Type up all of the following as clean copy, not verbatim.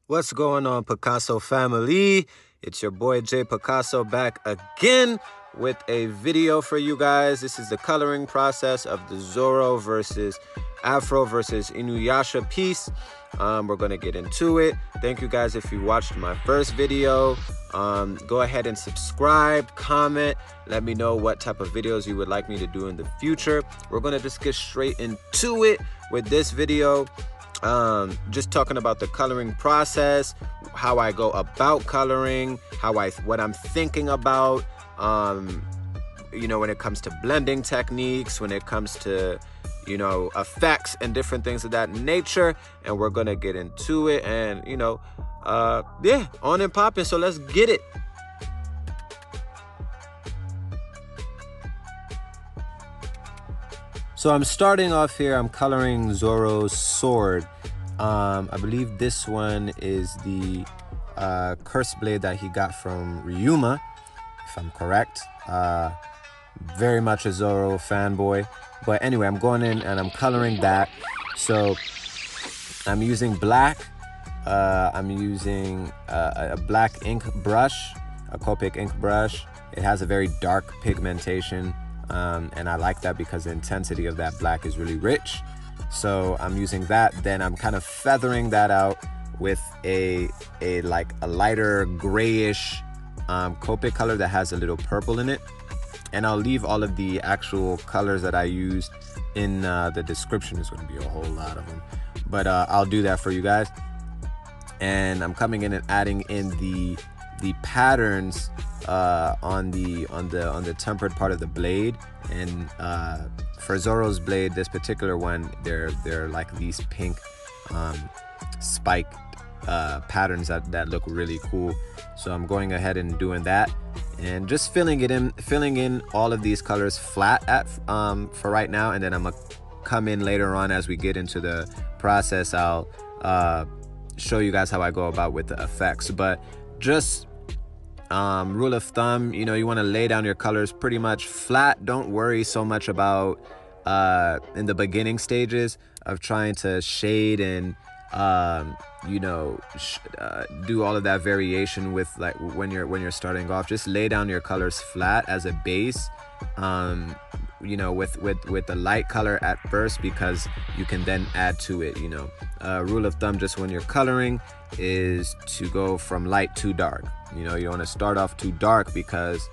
What's going on, Picasso family? It's your boy Jay Picasso back again with a video for you guys. This is the coloring process of the Zoro versus Afro versus Inuyasha piece. We're going to get into it. Thank you guys if you watched my first video. Go ahead and subscribe, comment, let me know what type of videos you would like me to do in the future. We're going to just get straight into it with this video. Just talking about the coloring process, how I go about coloring, what I'm thinking about, when it comes to blending techniques, when it comes to, effects and different things of that nature. And we're gonna get into it, and on and popping. So let's get it. So I'm starting off here. I'm coloring Zoro's sword. I believe this one is the curse blade that he got from Ryuma, if I'm correct. Very much a Zoro fanboy. But anyway, I'm going in and I'm coloring that. So I'm using black. I'm using a black ink brush, a Copic ink brush. It has a very dark pigmentation. And I like that because the intensity of that black is really rich. So I'm using that. Then I'm kind of feathering that out with a lighter grayish Copic color that has a little purple in it. And I'll leave all of the actual colors that I used in the description. There's going to be a whole lot of them, but I'll do that for you guys. And I'm coming in and adding in the patterns on the tempered part of the blade. And for Zoro's blade, this particular one, they're like these pink spiked patterns that look really cool. So I'm going ahead and doing that and just filling in all of these colors flat for right now. And then I'm gonna come in later on as we get into the process. I'll show you guys how I go about with the effects. But just rule of thumb, you want to lay down your colors pretty much flat. Don't worry so much about in the beginning stages of trying to shade and do all of that variation with like when you're starting off. Just lay down your colors flat as a base, with the light color at first, because you can then add to it. Rule of thumb, just when you're coloring, is to go from light to dark. You don't want to start off too dark, because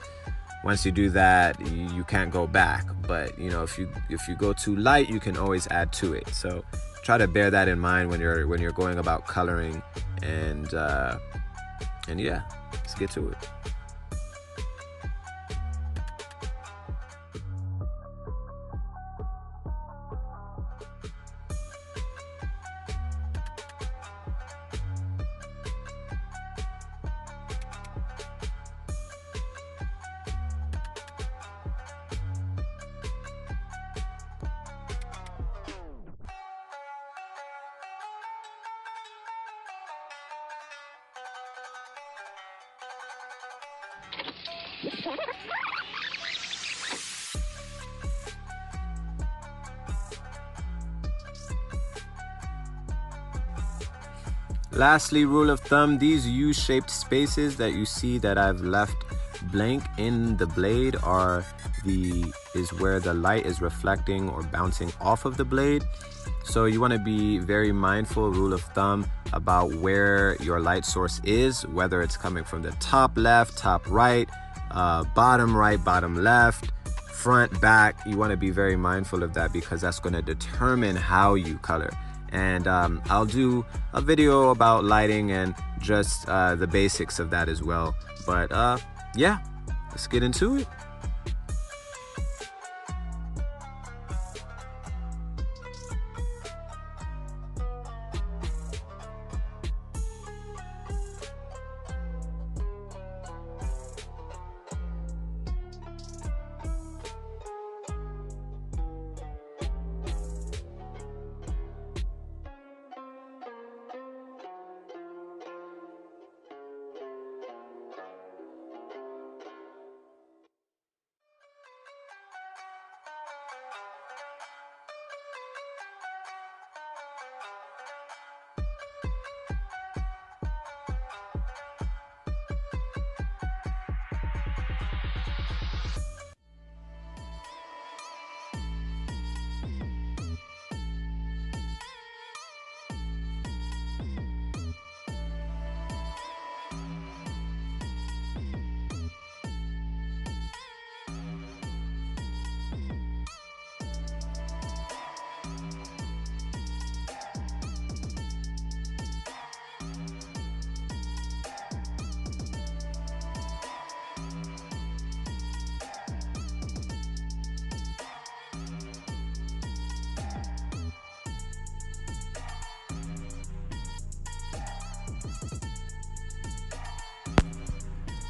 once you do that, you can't go back. But if you go too light, you can always add to it. So try to bear that in mind when you're going about coloring. And yeah, let's get to it. Lastly, rule of thumb, these U-shaped spaces that you see that I've left blank in the blade is where the light is reflecting or bouncing off of the blade. So you want to be very mindful, rule of thumb, about where your light source is, whether it's coming from the top left, top right, bottom right, bottom left, front, back. You want to be very mindful of that, because that's going to determine how you color. And I'll do a video about lighting and just the basics of that as well. But yeah, let's get into it.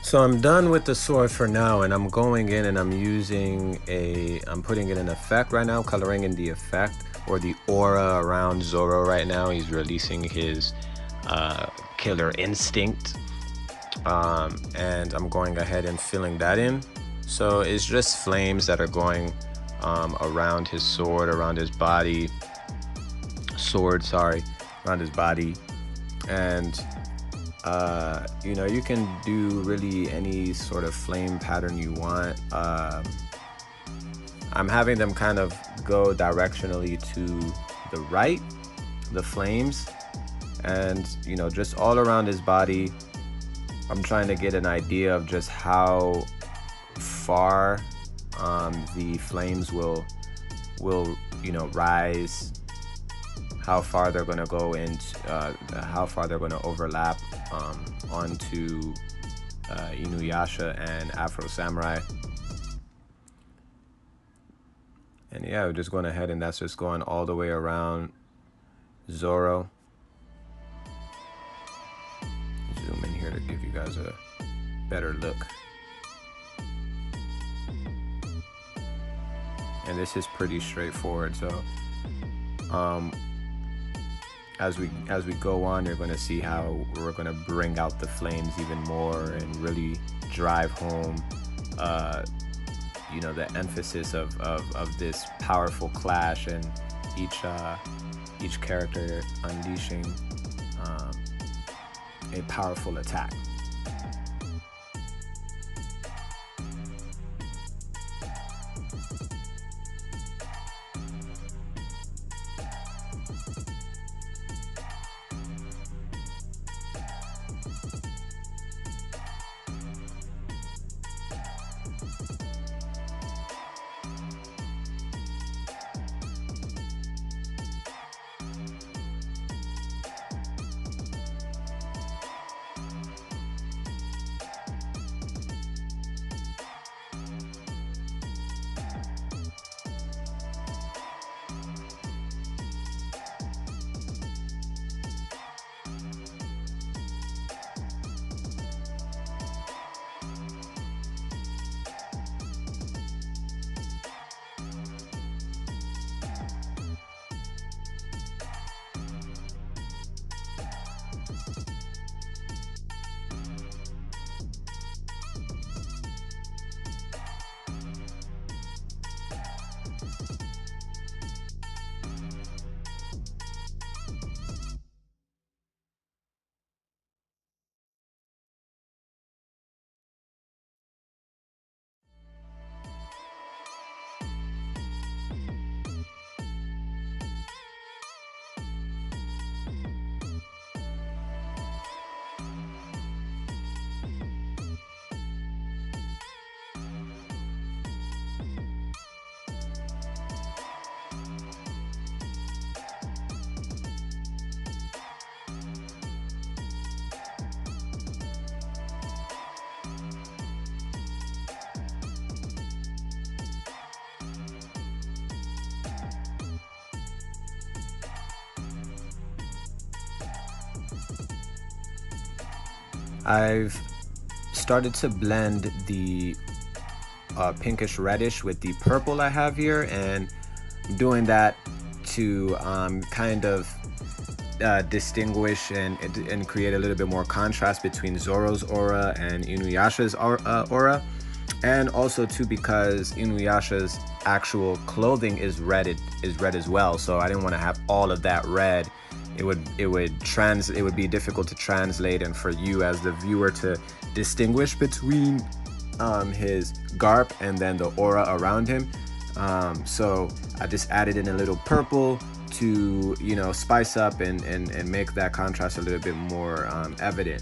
So I'm done with the sword for now, and I'm going in and I'm putting in an effect right now, coloring in the effect or the aura around Zoro right now. He's releasing his killer instinct, and I'm going ahead and filling that in. So it's just flames that are going around his sword, around his body, around his body, and you can do really any sort of flame pattern you want. I'm having them kind of go directionally to the right, the flames, and just all around his body. I'm trying to get an idea of just how far the flames will rise, how far they're going to go into, how far they're going to overlap onto Inuyasha and Afro Samurai. And yeah, we're just going ahead, and that's just going all the way around Zoro. Zoom in here to give you guys a better look. And this is pretty straightforward. So as we go on, you're going to see how we're going to bring out the flames even more and really drive home the emphasis of this powerful clash, and each character unleashing a powerful attack. I've started to blend the pinkish reddish with the purple I have here, and I'm doing that to kind of distinguish and create a little bit more contrast between Zoro's aura and Inuyasha's aura, and also too because Inuyasha's actual clothing is red as well. So I didn't want to have all of that red. It would be difficult to translate, and for you as the viewer to distinguish between his garb and then the aura around him. So I just added in a little purple to spice up and make that contrast a little bit more evident.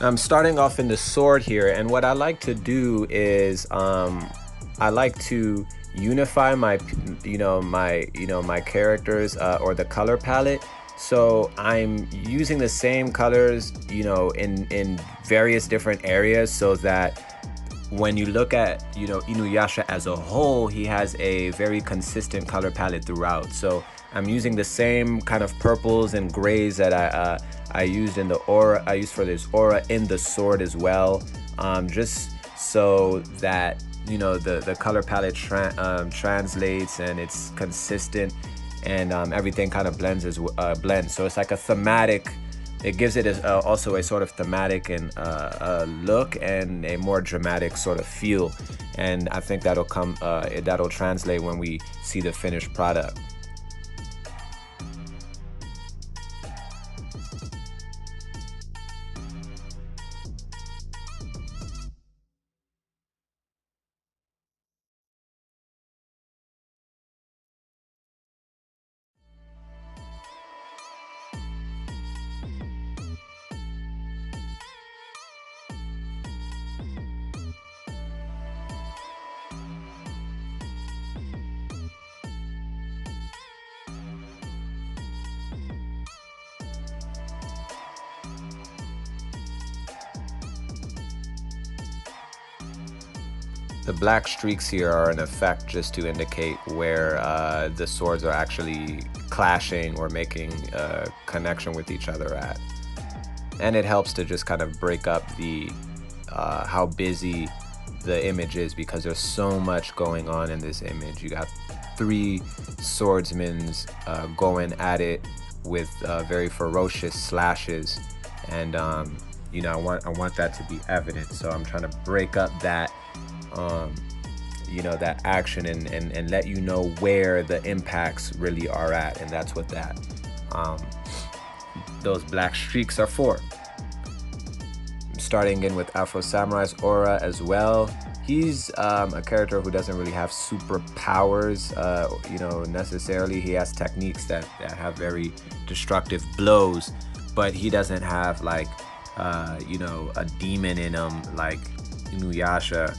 I'm starting off in the sword here, and what I like to do is I like to unify my my characters or the color palette. So I'm using the same colors, in various different areas, so that when you look at Inuyasha as a whole, he has a very consistent color palette throughout. So I'm using the same kind of purples and grays that I used in the aura. I used for this aura in the sword as well, just so that the color palette translates and it's consistent, and everything kind of blends. So it's like a thematic. It gives it also a sort of thematic and look and a more dramatic sort of feel, and I think that'll translate when we see the finished product. The black streaks here are an effect just to indicate where the swords are actually clashing or making a connection with each other at. And it helps to just kind of break up the how busy the image is, because there's so much going on in this image. You got three swordsmen going at it with very ferocious slashes, and I want that to be evident. So I'm trying to break up that that action, and let you know where the impacts really are at, and that's what um, those black streaks are for. Starting in with Afro Samurai's aura as well. He's a character who doesn't really have superpowers, necessarily. He has techniques that have very destructive blows, but he doesn't have like, a demon in him like Inuyasha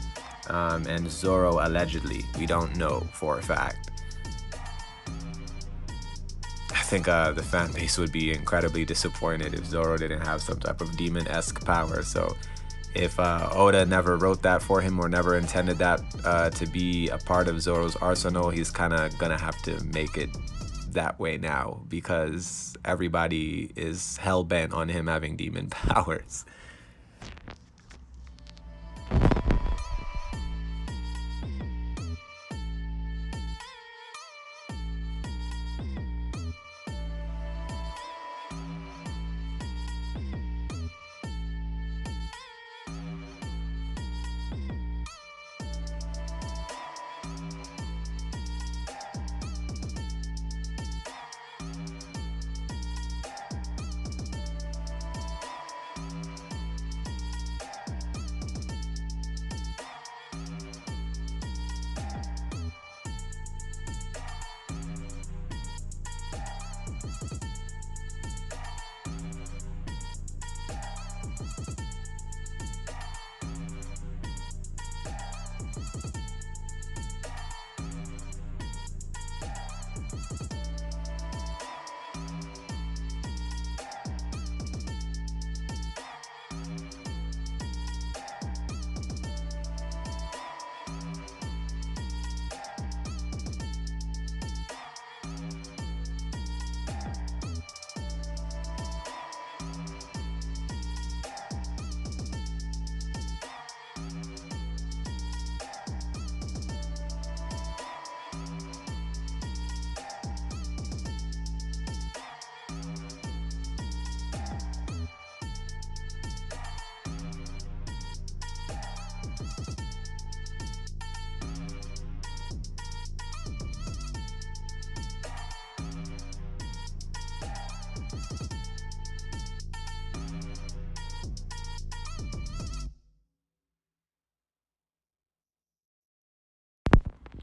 and Zoro allegedly. We don't know for a fact. I think the fan base would be incredibly disappointed if Zoro didn't have some type of demon-esque power. So if Oda never wrote that for him or never intended that to be a part of Zoro's arsenal, he's kind of gonna have to make it that way now, because everybody is hell-bent on him having demon powers.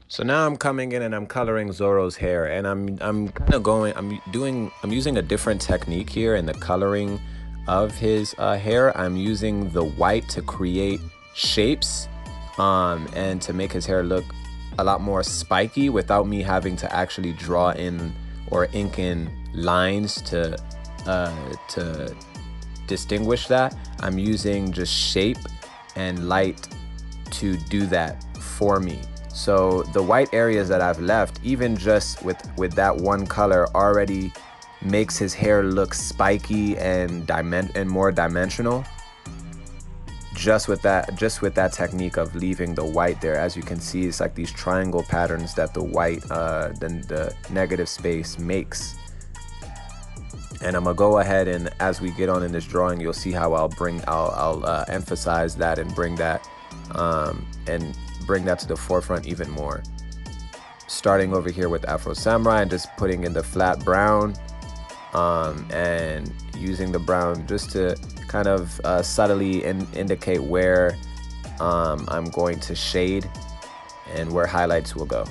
So now I'm coming in and I'm coloring Zoro's hair, and I'm kind of going I'm using a different technique here in the coloring of his hair. I'm using the white to create shapes and to make his hair look a lot more spiky without me having to actually draw in or ink in lines to distinguish that. I'm using just shape and light to do that for me. So the white areas that I've left, even just with that one color, already makes his hair look spiky and more dimensional. Just with that technique of leaving the white there. As you can see, it's like these triangle patterns that the white, then the negative space makes. And I'm gonna go ahead, and as we get on in this drawing, you'll see how I'll emphasize that and bring that to the forefront even more. Starting over here with Afro Samurai and just putting in the flat brown, and using the brown just to kind of subtly indicate where I'm going to shade and where highlights will go.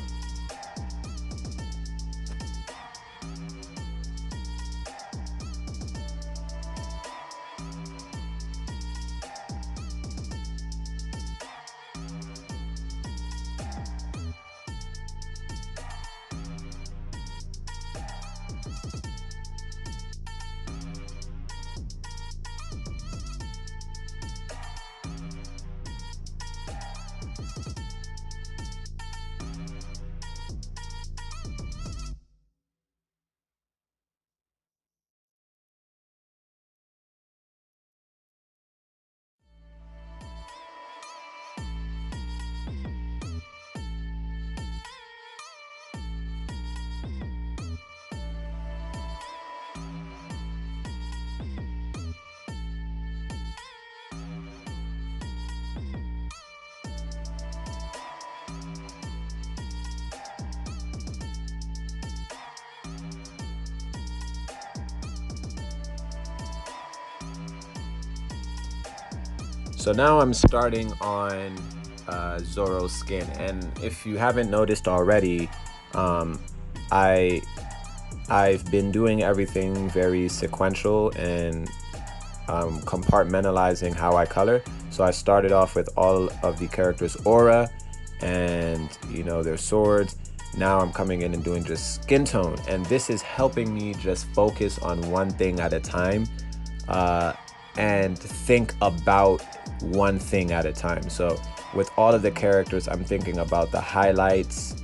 So now I'm starting on Zoro's skin, and if you haven't noticed already, I've been doing everything very sequential and compartmentalizing how I color. So I started off with all of the characters' aura and their swords. Now I'm coming in and doing just skin tone, and this is helping me just focus on one thing at a time and think about one thing at a time. So with all of the characters, I'm thinking about the highlights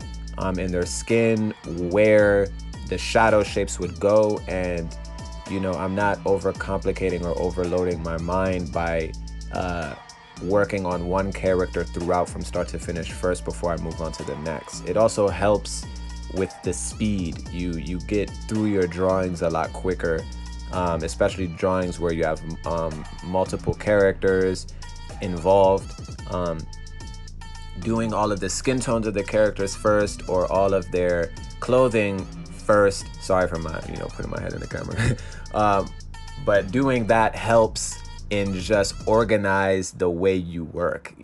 in their skin, where the shadow shapes would go, and I'm not overcomplicating or overloading my mind by working on one character throughout from start to finish first before I move on to the next. It also helps with the speed. You get through your drawings a lot quicker, especially drawings where you have multiple characters involved. Doing all of the skin tones of the characters first, or all of their clothing first. Sorry for my putting my head in the camera. But doing that helps in just organize the way you work.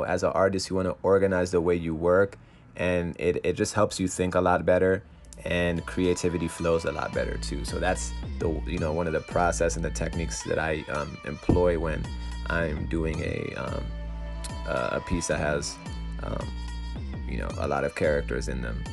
As an artist, you want to organize the way you work, and it just helps you think a lot better, and creativity flows a lot better too. So that's one of the process and the techniques that I employ when I'm doing a piece that has a lot of characters in them.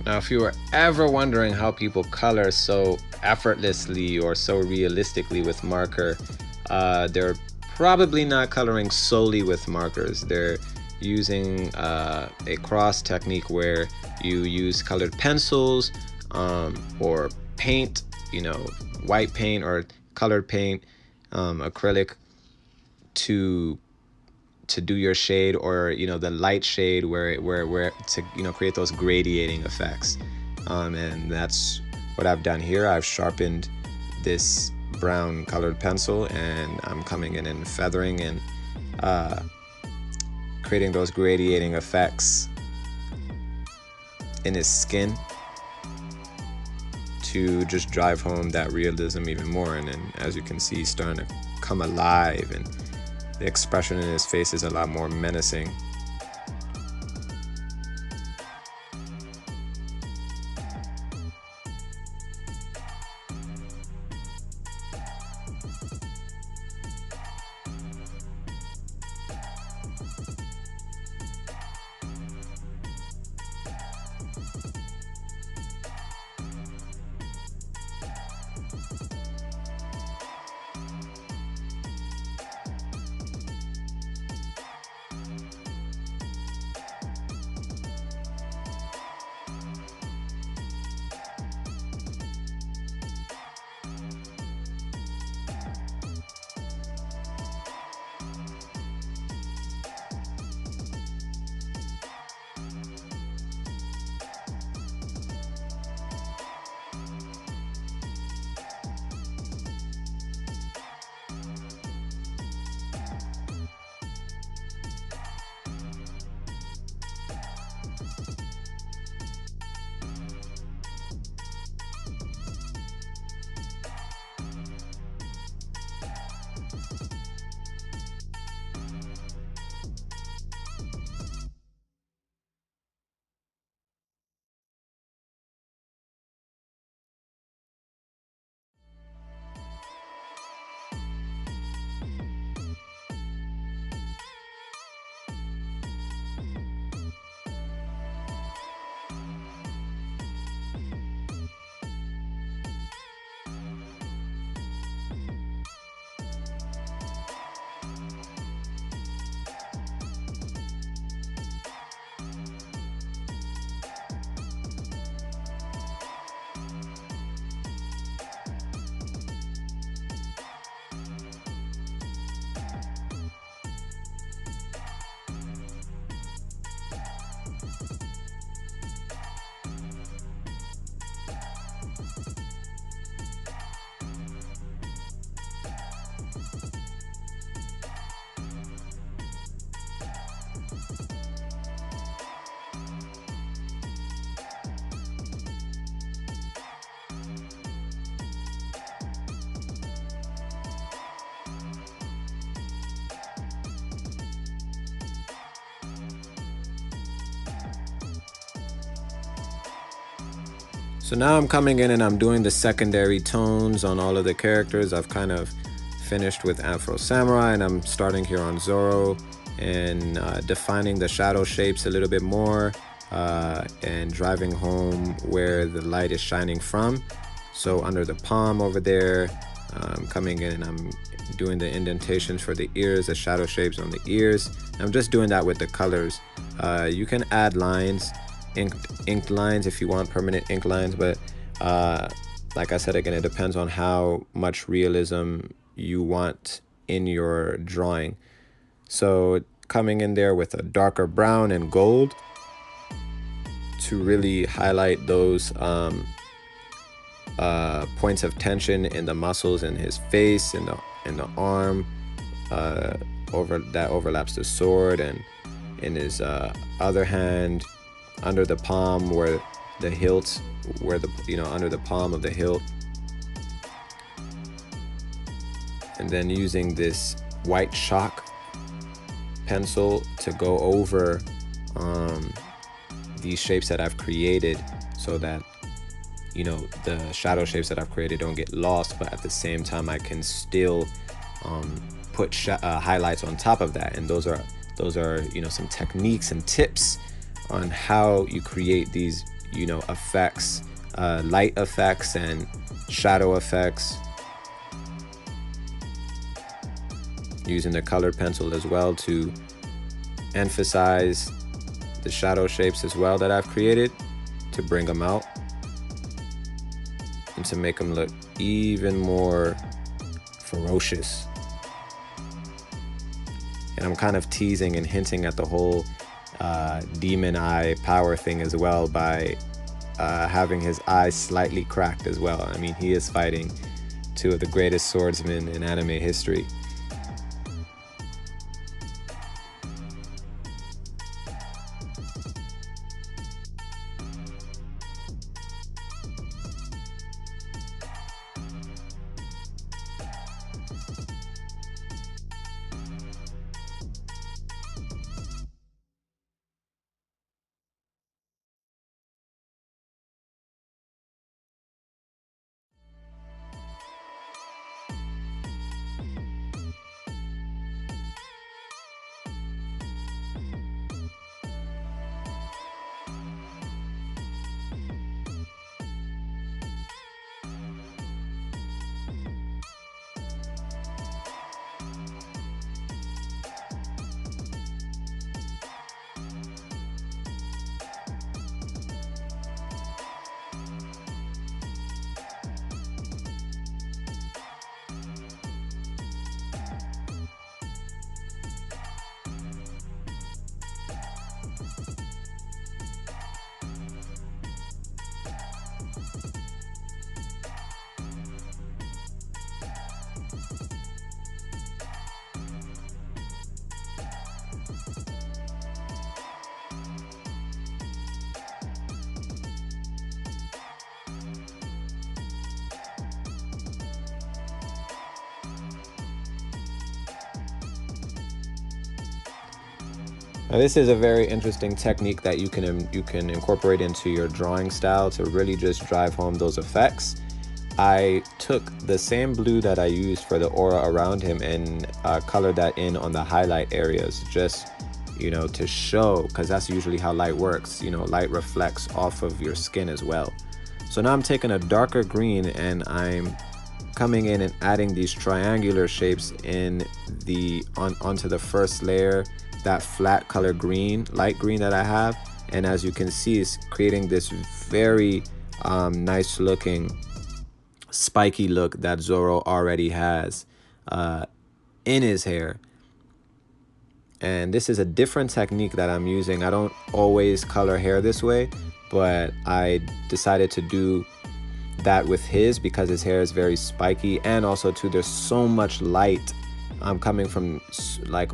Now, if you were ever wondering how people color so effortlessly or so realistically with marker, they're probably not coloring solely with markers. They're using a cross technique where you use colored pencils or paint, white paint or colored paint, acrylic to do your shade, or the light shade where to create those gradiating effects, and that's what I've done here. I've sharpened this brown colored pencil, and I'm coming in and feathering and creating those gradiating effects in his skin to just drive home that realism even more. And then, as you can see, he's starting to come alive, and the expression in his face is a lot more menacing. So now I'm coming in and I'm doing the secondary tones on all of the characters. I've kind of finished with Afro Samurai, and I'm starting here on Zoro and defining the shadow shapes a little bit more and driving home where the light is shining from. So under the palm over there, I'm coming in and I'm doing the indentations for the ears, the shadow shapes on the ears. I'm just doing that with the colors. You can add lines, inked lines if you want, permanent ink lines, but like I said, again, it depends on how much realism you want in your drawing. So coming in there with a darker brown and gold to really highlight those points of tension in the muscles in his face, in the arm, over that overlaps the sword, and in his other hand, under the palm where the hilt, where the under the palm of the hilt, and then using this white chalk pencil to go over these shapes that I've created, so that the shadow shapes that I've created don't get lost, but at the same time I can still put highlights on top of that. And those are some techniques and tips on how you create these you know, effects, light effects and shadow effects, using the colored pencil as well to emphasize the shadow shapes as well that I've created, to bring them out and to make them look even more ferocious. And I'm kind of teasing and hinting at the whole demon eye power thing as well by having his eyes slightly cracked as well. I mean, he is fighting two of the greatest swordsmen in anime history. Now, this is a very interesting technique that you can incorporate into your drawing style to really just drive home those effects. I took the same blue that I used for the aura around him and colored that in on the highlight areas, just, you know, to show, because that's usually how light works. You know, light reflects off of your skin as well. So now I'm taking a darker green and I'm coming in and adding these triangular shapes in onto the first layer, that flat color green, light green that I have. And as you can see, it's creating this very nice looking spiky look that Zoro already has in his hair. And this is a different technique that I'm using. I don't always color hair this way, but I decided to do that with his because his hair is very spiky, and also too, there's so much light coming from like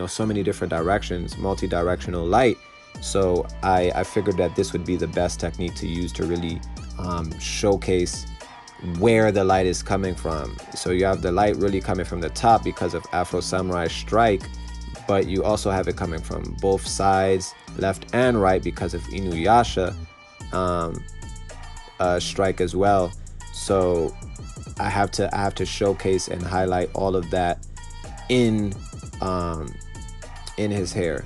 so many different directions, multi-directional light. So I figured that this would be the best technique to use to really showcase where the light is coming from. So you have the light really coming from the top because of Afro Samurai Strike, but you also have it coming from both sides, left and right, because of Inuyasha Strike as well. So I have to showcase and highlight all of that in his hair.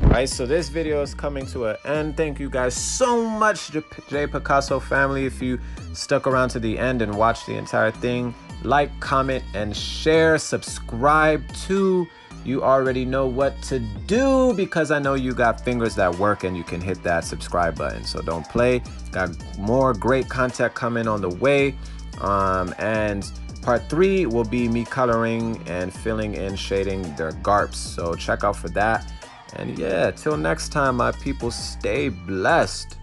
Alright, so this video is coming to an end. Thank you guys so much, J Picasso family, if you stuck around to the end and watched the entire thing. like, comment, and share. Subscribe too. You already know what to do because I know you got fingers that work and you can hit that subscribe button. So don't play. Got more great content coming on the way. And part 3 will be me coloring and filling in, shading their garps. So check out for that. And yeah, till next time, my people, stay blessed.